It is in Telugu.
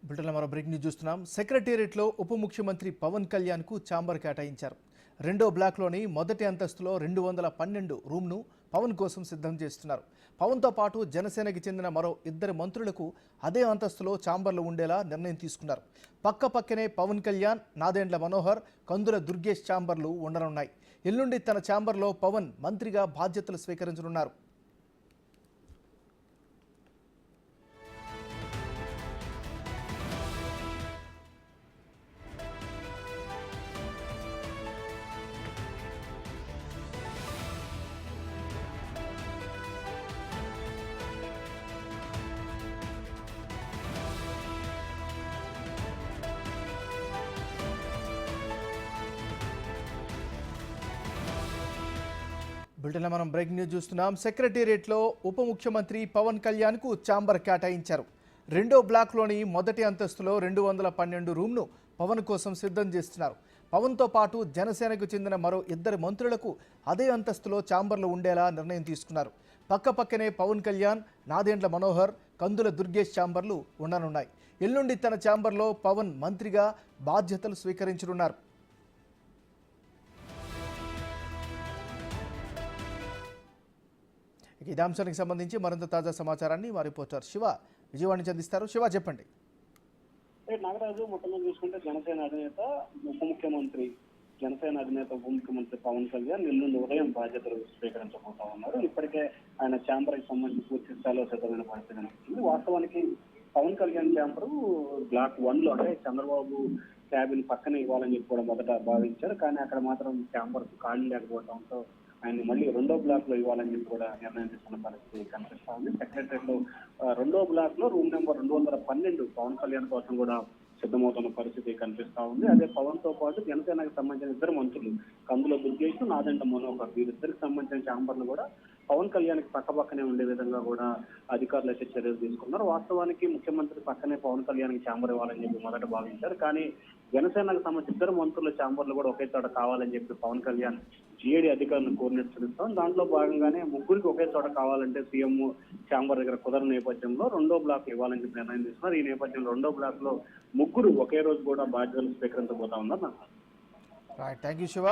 బ్రిటన్లో మరో బ్రేక్ న్యూస్ చూస్తున్నాం. సెక్రటేరియట్లో ఉప ముఖ్యమంత్రి పవన్ కళ్యాణ్కు ఛాంబర్ కేటాయించారు. రెండో బ్లాక్లోని మొదటి అంతస్తులో 212 రూమ్ను పవన్ కోసం సిద్ధం చేస్తున్నారు. పవన్తో పాటు జనసేనకి చెందిన మరో 2 మంత్రులకు అదే అంతస్తులో ఛాంబర్లు ఉండేలా నిర్ణయం తీసుకున్నారు. పక్కనే పవన్ కళ్యాణ్, నాదెండ్ల మనోహర్, కందుల దుర్గేష్ ఛాంబర్లు ఉండనున్నాయి. ఎల్లుండి తన ఛాంబర్లో పవన్ మంత్రిగా బాధ్యతలు స్వీకరించనున్నారు. బ్రిటన్లో మనం బ్రేక్ న్యూస్ చూస్తున్నాం. సెక్రటేరియట్లో ఉప ముఖ్యమంత్రి పవన్ కళ్యాణ్కు ఛాంబర్ కేటాయించారు. రెండో బ్లాక్లోని మొదటి అంతస్తులో 212 రూమ్ను పవన్ కోసం సిద్ధం చేస్తున్నారు. పవన్తో పాటు జనసేనకు చెందిన మరో 2 మంత్రులకు అదే అంతస్తులో ఛాంబర్లు ఉండేలా నిర్ణయం తీసుకున్నారు. పక్కనే పవన్ కళ్యాణ్, నాదెండ్ల మనోహర్, కందుల దుర్గేష్ ఛాంబర్లు ఉండనున్నాయి. ఎల్లుండి తన ఛాంబర్లో పవన్ మంత్రిగా బాధ్యతలు స్వీకరించనున్నారు. ఇదే అంశానికి సంబంధించి మరింత తాజా సమాచారాన్ని మా రిపోర్టర్ శివ విజయవాడ నుంచి అందిస్తారు. శివ, చెప్పండి. నాగరాజు, మొత్తంగా చూసుకుంటే జనసేన అధినేత ఉప ముఖ్యమంత్రి పవన్ కళ్యాణ్ ఎల్లుండి ఉదయం బాధ్యతలు స్వీకరించబోతా ఉన్నారు. ఇప్పటికే ఆయన ఛాంబర్ కి సంబంధించి పూర్తి స్థాయిలో సిద్ధమైన పరిస్థితి కనిపిస్తుంది. వాస్తవానికి పవన్ కళ్యాణ్ ఛాంబర్ బ్లాక్ 1 లో అంటే చంద్రబాబు క్యాబిన్ పక్కనే ఇవ్వాలని చెప్పి కూడా మొదట భావించారు. కానీ అక్కడ మాత్రం ఛాంబర్ ఖాళీ లేకపోవడంతో ఆయన మళ్ళీ రెండో బ్లాక్ లో ఇవ్వాలని చెప్పి కూడా నిర్ణయం తీసుకున్న పరిస్థితి కనిపిస్తా ఉంది. సెక్రటరీలో రెండో బ్లాక్ లో రూమ్ నెంబర్ 212 పవన్ కళ్యాణ్ కోసం కూడా సిద్ధమవుతున్న పరిస్థితి కనిపిస్తా ఉంది. అదే పవన్ తో పాటు జనసేనకు సంబంధించిన 2 మంత్రులు కందుల దుర్గేష్, నాదెండ్ల మనోహర్, వీరిద్దరికి సంబంధించిన ఛాంబర్లు కూడా పవన్ కళ్యాణ్ కి పక్కనే ఉండే విధంగా కూడా అధికారులు అయితే చర్యలు తీసుకున్నారు. వాస్తవానికి ముఖ్యమంత్రి పక్కనే పవన్ కళ్యాణ్ కి ఛాంబర్ ఇవ్వాలని చెప్పి మొదట భావించారు. కానీ జనసేనకు సంబంధించిన 2 మంత్రుల ఛాంబర్లు కూడా ఒకే చోట కావాలని చెప్పి పవన్ కళ్యాణ్ జీఏడీ అధికారులను కోరినట్టు తెలుస్తాం. దాంట్లో భాగంగానే ముగ్గురికి ఒకే చోట కావాలంటే సీఎం ఛాంబర్ దగ్గర కుదరని నేపథ్యంలో రెండో బ్లాక్ ఇవ్వాలని చెప్పి నిర్ణయం తీసుకున్నారు. ఈ నేపథ్యంలో రెండో బ్లాక్ లో ముగ్గురు ఒకే రోజు కూడా బాధ్యతలు స్వీకరించబోతా ఉన్నారు. Thank you Shiva.